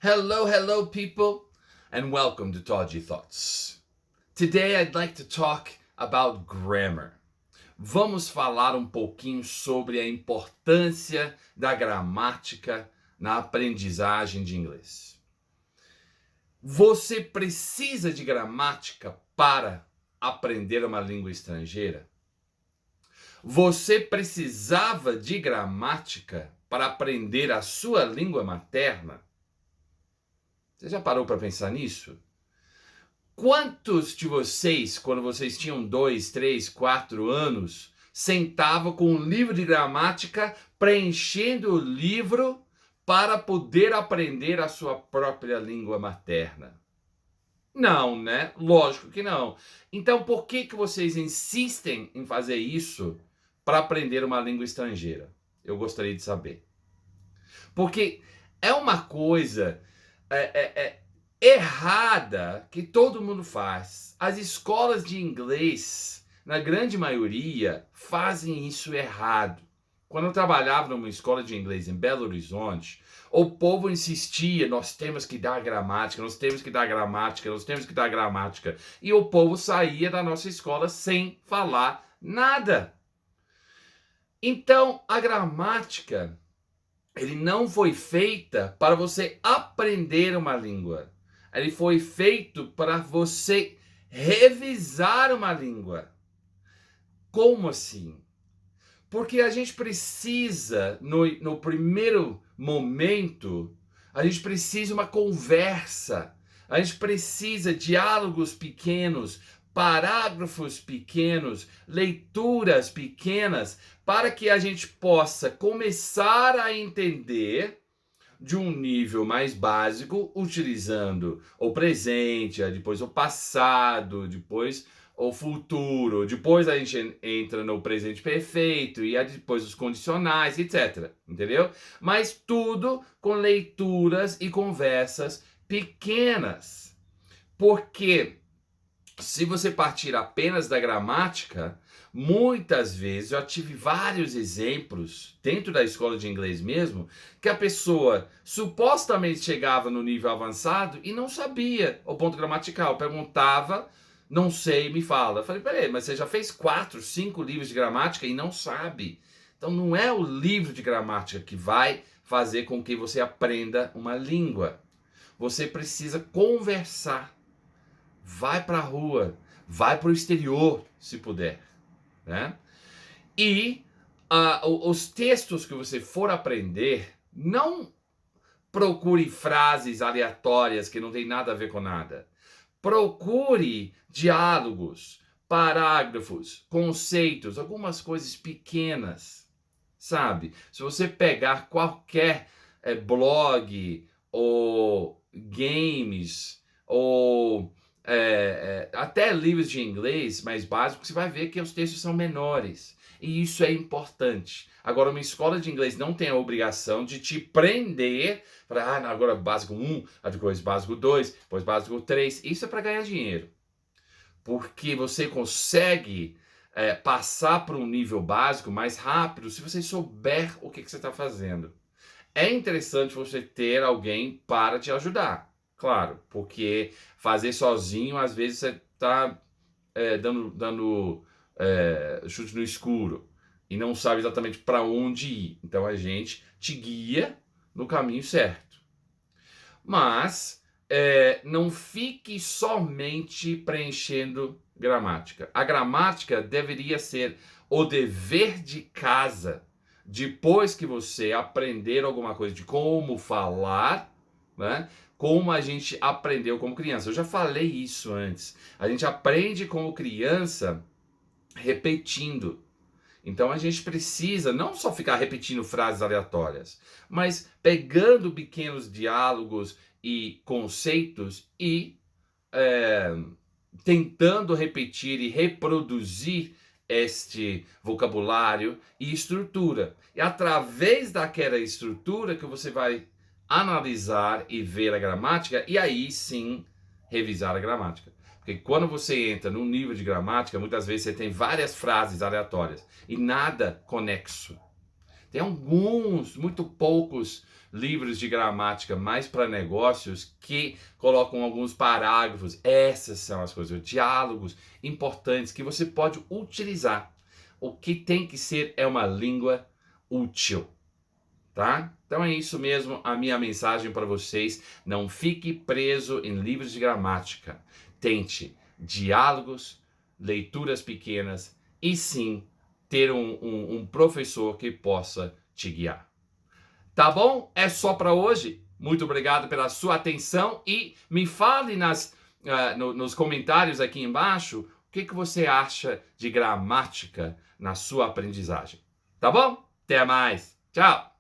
Hello, people, and welcome to Todgy Thoughts. Today, I'd like to talk about grammar. Vamos falar um pouquinho sobre a importância da gramática na aprendizagem de inglês. Você precisa de gramática para aprender uma língua estrangeira? Você precisava de gramática para aprender a sua língua materna? Você já parou para pensar nisso? Quantos de vocês, quando vocês tinham 2, 3, 4 anos, sentavam com um livro de gramática, preenchendo o livro para poder aprender a sua própria língua materna? Não, né? Lógico que não. Então, por que vocês insistem em fazer isso para aprender uma língua estrangeira? Eu gostaria de saber. Porque é uma coisa errada que todo mundo faz. As escolas de inglês, na grande maioria, fazem isso errado. Quando eu trabalhava numa escola de inglês em Belo Horizonte, o povo insistia, nós temos que dar gramática, nós temos que dar gramática, nós temos que dar gramática. E o povo saía da nossa escola sem falar nada. Então, a gramática, ele não foi feita para você aprender uma língua. Ele foi feito para você revisar uma língua. Como assim? Porque a gente precisa, no primeiro momento, a gente precisa uma conversa. A gente precisa diálogos pequenos, parágrafos pequenos, leituras pequenas, para que a gente possa começar a entender de um nível mais básico, utilizando o presente, depois o passado, depois o futuro, depois a gente entra no presente perfeito e depois os condicionais, etc. Entendeu? Mas tudo com leituras e conversas pequenas. Porque se você partir apenas da gramática, muitas vezes, eu tive vários exemplos dentro da escola de inglês mesmo, que a pessoa supostamente chegava no nível avançado e não sabia o ponto gramatical. Perguntava, não sei, me fala. Eu falei, peraí, mas você já fez 4, 5 livros de gramática e não sabe. Então não é o livro de gramática que vai fazer com que você aprenda uma língua. Você precisa conversar. Vai para a rua, vai para o exterior, se puder, né? E os textos que você for aprender, não procure frases aleatórias que não tem nada a ver com nada. Procure diálogos, parágrafos, conceitos, algumas coisas pequenas, sabe? Se você pegar qualquer blog ou games ou até livros de inglês mais básicos, você vai ver que os textos são menores. E isso é importante. Agora, uma escola de inglês não tem a obrigação de te prender para, agora básico 1, depois básico 2, depois básico 3. Isso é para ganhar dinheiro. Porque você consegue passar para um nível básico mais rápido se você souber o que você está fazendo. É interessante você ter alguém para te ajudar. Claro, porque fazer sozinho, às vezes você está dando chute no escuro e não sabe exatamente para onde ir. Então a gente te guia no caminho certo. Mas não fique somente preenchendo gramática. A gramática deveria ser o dever de casa. Depois que você aprender alguma coisa de como falar, né? Como a gente aprendeu como criança. Eu já falei isso antes. A gente aprende como criança repetindo. Então a gente precisa não só ficar repetindo frases aleatórias, mas pegando pequenos diálogos e conceitos e tentando repetir e reproduzir este vocabulário e estrutura. E através daquela estrutura que você vai analisar e ver a gramática, e aí sim revisar a gramática. Porque quando você entra num nível de gramática, muitas vezes você tem várias frases aleatórias e nada conexo. Tem alguns, muito poucos livros de gramática mais para negócios que colocam alguns parágrafos. Essas são as coisas, diálogos importantes que você pode utilizar. O que tem que ser é uma língua útil, tá? Então é isso mesmo, a minha mensagem para vocês. Não fique preso em livros de gramática. Tente diálogos, leituras pequenas e sim ter um professor que possa te guiar. Tá bom? É só para hoje. Muito obrigado pela sua atenção e me fale nos comentários aqui embaixo o que você acha de gramática na sua aprendizagem. Tá bom? Até mais. Tchau!